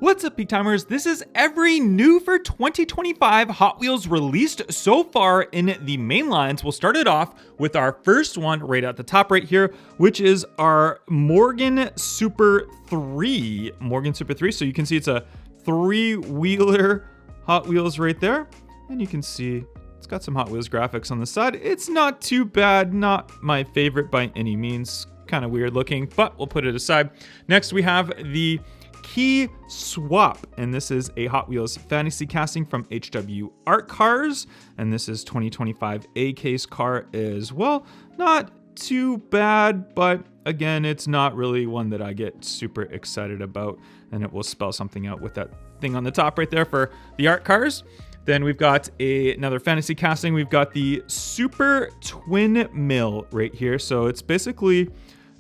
What's up, Peak Timers? This is every new for 2025 Hot Wheels released so far in the main lines. We'll start it off with our first one right at the top right here, which is our Morgan Super 3. Morgan Super 3. So you can see it's a three-wheeler Hot Wheels right there. And you can see it's got some Hot Wheels graphics on the side. It's not too bad, not my favorite by any means. Kind of weird looking, but we'll put it aside. Next, we have the Key Swap, and this is a Hot Wheels fantasy casting from HW Art Cars, and this is 2025 A-Case car as well. Not too bad, but again, it's not really one that I get super excited about, and it will spell something out with that thing on the top right there for the Art Cars. Then we've got another fantasy casting. We've got the Super Twin Mill right here, so it's basically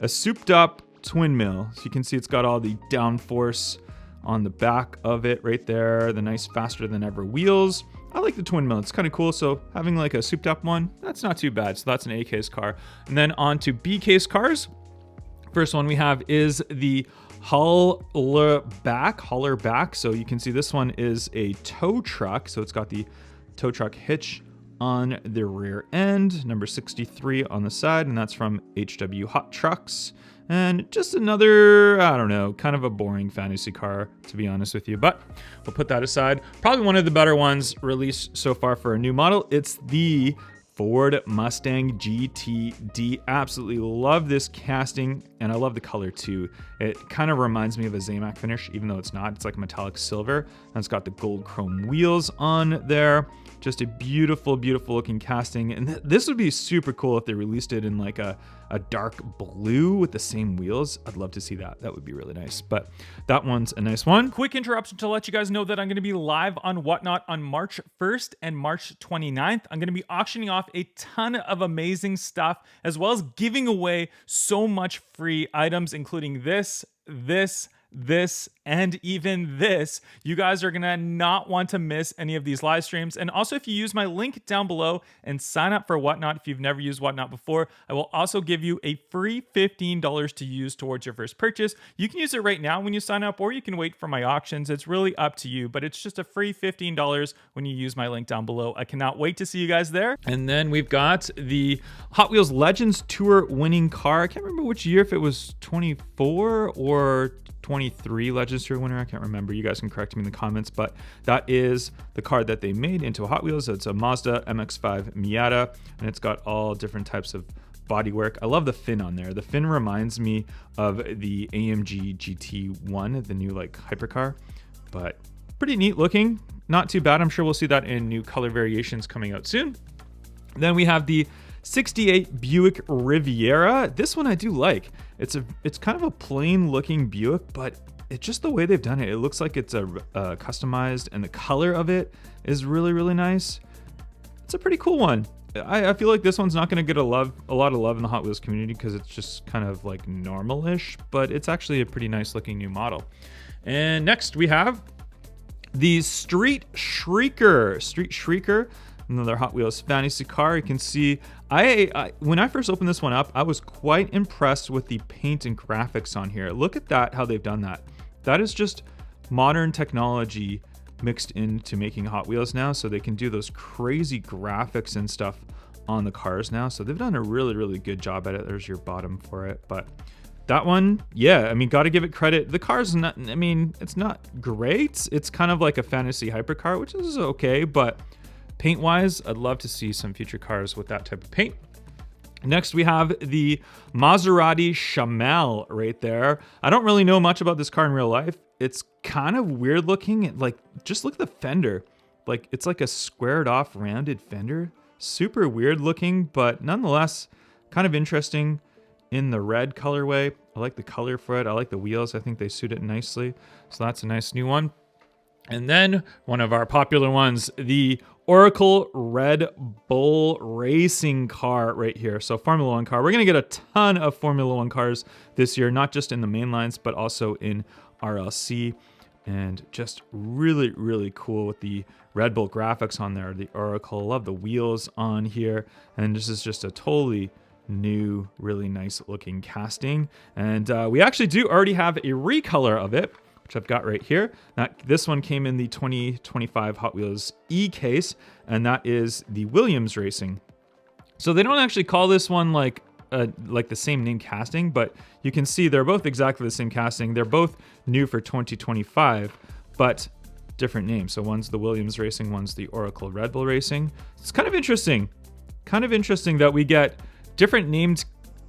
a souped up twin mill. So you can see it's got all the downforce on the back of it right there, the nice faster than ever wheels. I like the twin mill, it's kind of cool. So having like a souped up one, that's not too bad. So that's an A-Case car. And then on to B-Case cars. First one we have is the hauler back. So you can see this one is a tow truck. So it's got the tow truck hitch on the rear end, number 63 on the side, and that's from HW Hot Trucks. And just another, I don't know, kind of a boring fantasy car, to be honest with you, but we'll put that aside. Probably one of the better ones released so far for a new model. It's the Ford Mustang GTD. Absolutely love this casting, and I love the color too. It kind of reminds me of a Zamac finish, even though it's not. It's like metallic silver, and it's got the gold chrome wheels on there. Just a beautiful, beautiful looking casting. And this would be super cool if they released it in like a dark blue with the same wheels. I'd love to see that. That would be really nice. But that one's a nice one. Quick interruption to let you guys know that I'm going to be live on Whatnot on March 1st and March 29th. I'm going to be auctioning off a ton of amazing stuff, as well as giving away so much free items, including this, and even this. You guys are gonna not want to miss any of these live streams. And also, if you use my link down below and sign up for Whatnot, if you've never used Whatnot before, I will also give you a free $15 to use towards your first purchase. You can use it right now when you sign up, or you can wait for my auctions. It's really up to you, but it's just a free $15 when you use my link down below. I cannot wait to see you guys there. And then we've got the Hot Wheels Legends Tour winning car. I can't remember which year, if it was 24 or 23 Legends Tour winner. I can't remember. You guys can correct me in the comments, but that is the car that they made into a Hot Wheels. It's a Mazda MX-5 Miata, and it's got all different types of bodywork. I love the fin on there. The fin reminds me of the AMG GT1, the new like hypercar, but pretty neat looking. Not too bad. I'm sure we'll see that in new color variations coming out soon. Then we have the 68 Buick Riviera. This one I do like. It's kind of a plain looking Buick, but it's just the way they've done it. It looks like it's a customized, and the color of it is really, really nice. It's a pretty cool one. I feel like this one's not going to get a lot of love in the Hot Wheels community because it's just kind of like normal-ish, but it's actually a pretty nice looking new model. And next we have the Street Shrieker. Another Hot Wheels fantasy car. You can see, when I first opened this one up, I was quite impressed with the paint and graphics on here. Look at that, how they've done that. That is just modern technology mixed into making Hot Wheels now, so they can do those crazy graphics and stuff on the cars now. So they've done a really, really good job at it. There's your bottom for it. But that one, yeah, I mean, got to give it credit. The car's not, I mean, it's not great. It's kind of like a fantasy hypercar, which is okay, but paint-wise, I'd love to see some future cars with that type of paint. Next, we have the Maserati Shamal right there. I don't really know much about this car in real life. It's kind of weird looking. Like, just look at the fender. Like, it's like a squared off, rounded fender. Super weird looking, but nonetheless, kind of interesting in the red colorway. I like the color for it. I like the wheels. I think they suit it nicely. So that's a nice new one. And then one of our popular ones, the Oracle Red Bull racing car right here. So Formula One car. We're going to get a ton of Formula One cars this year, not just in the main lines, but also in RLC. And just really, really cool with the Red Bull graphics on there. The Oracle, love the wheels on here. And this is just a totally new, really nice looking casting. And we actually do already have a recolor of it, which I've got right here. This one came in the 2025 Hot Wheels E case, and that is the Williams Racing. So they don't actually call this one like the same name casting, but you can see they're both exactly the same casting. They're both new for 2025, but different names. So one's the Williams Racing, one's the Oracle Red Bull Racing. It's kind of interesting. Kind of interesting that we get different named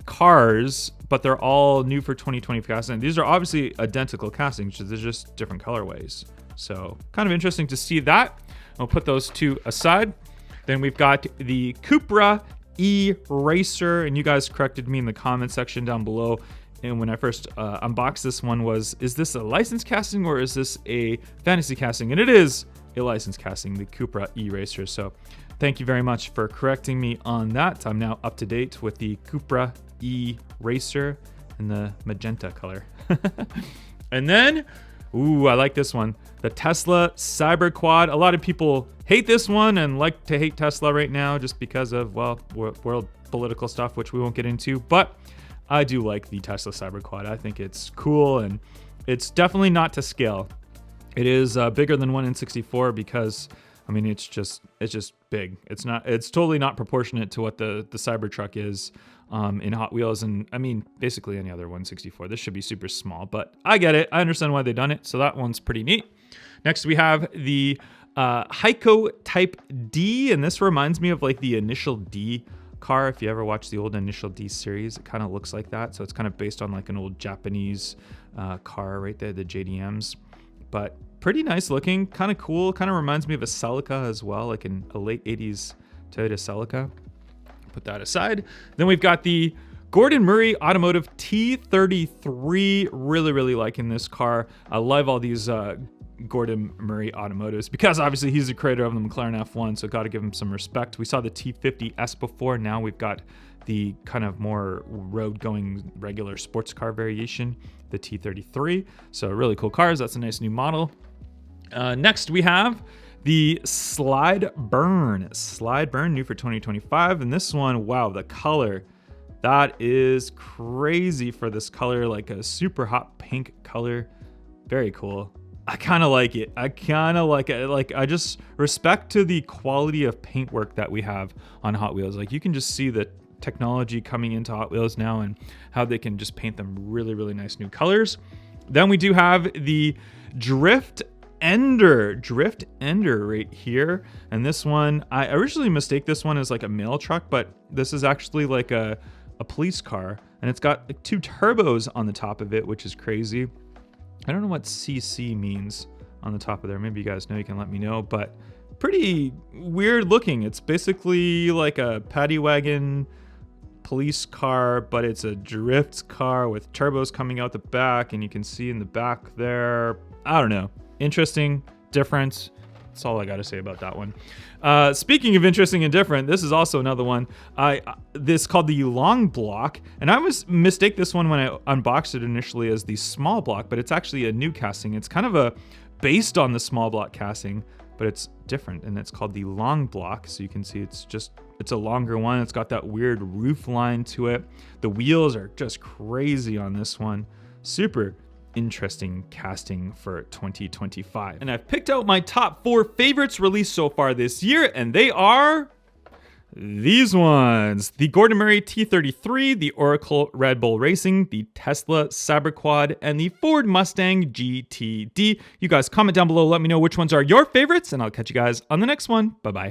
cars, but they're all new for 2020 casting. These are obviously identical castings, they're just different colorways. So kind of interesting to see that. I'll put those two aside. Then we've got the Cupra E-Racer, and you guys corrected me in the comment section down below. And when I first unboxed this one is this a licensed casting or is this a fantasy casting? And it is a licensed casting, the Cupra E-Racer. So thank you very much for correcting me on that. I'm now up to date with the Cupra E-Racer in the magenta color. And then, ooh, I like this one. The Tesla Cyber Quad. A lot of people hate this one and like to hate Tesla right now just because of, well, world political stuff, which we won't get into. But I do like the Tesla Cyber Quad. I think it's cool, and it's definitely not to scale. It is bigger than 1 in 64 because, I mean, it's just big. It's totally not proportionate to what the Cybertruck is in Hot Wheels, and I mean, basically any other 164. This should be super small, but I get it. I understand why they've done it, so that one's pretty neat. Next, we have the Heiko Type D, and this reminds me of like the Initial D car. If you ever watch the old Initial D series, it kind of looks like that. So it's kind of based on like an old Japanese car right there, the JDMs. But pretty nice looking, kind of cool. Kind of reminds me of a Celica as well, like a late 80s Toyota Celica. Put that aside. Then we've got the Gordon Murray Automotive T33. Really liking this car. I love all these Gordon Murray Automotives because obviously he's the creator of the McLaren F1, so got to give him some respect. We saw the T50S before. Now we've got the kind of more road-going regular sports car variation, the T33. So really cool cars. That's a nice new model. Next we have the Slide Burn, new for 2025. And this one, wow, the color, that is crazy for this color, like a super hot pink color. Very cool. I kind of like it. Like, I just respect to the quality of paintwork that we have on Hot Wheels. Like, you can just see the technology coming into Hot Wheels now and how they can just paint them really nice new colors. Then we do have the Drift Ender right here. And this one, I originally mistake this one as like a mail truck, but this is actually like a police car. And it's got like 2 turbos on the top of it, which is crazy. I don't know what CC means on the top of there. Maybe you guys know, you can let me know, but pretty weird looking. It's basically like a paddy wagon police car, but it's a drift car with turbos coming out the back, and you can see in the back there, I don't know. Interesting, different. That's all I got to say about that one. Speaking of interesting and different, this is also another one. This called the Long Block, and I was mistake this one when I unboxed it initially as the Small Block, but it's actually a new casting. It's kind of based on the Small Block casting, but it's different, and it's called the Long Block. So you can see it's a longer one. It's got that weird roof line to it. The wheels are just crazy on this one. Super interesting casting for 2025. And I've picked out my top 4 favorites released so far this year, and they are these ones: the Gordon Murray T33, the Oracle Red Bull Racing, the Tesla Cyber Quad, and the Ford Mustang GTD. You guys comment down below, let me know which ones are your favorites, and I'll catch you guys on the next one. Bye-bye.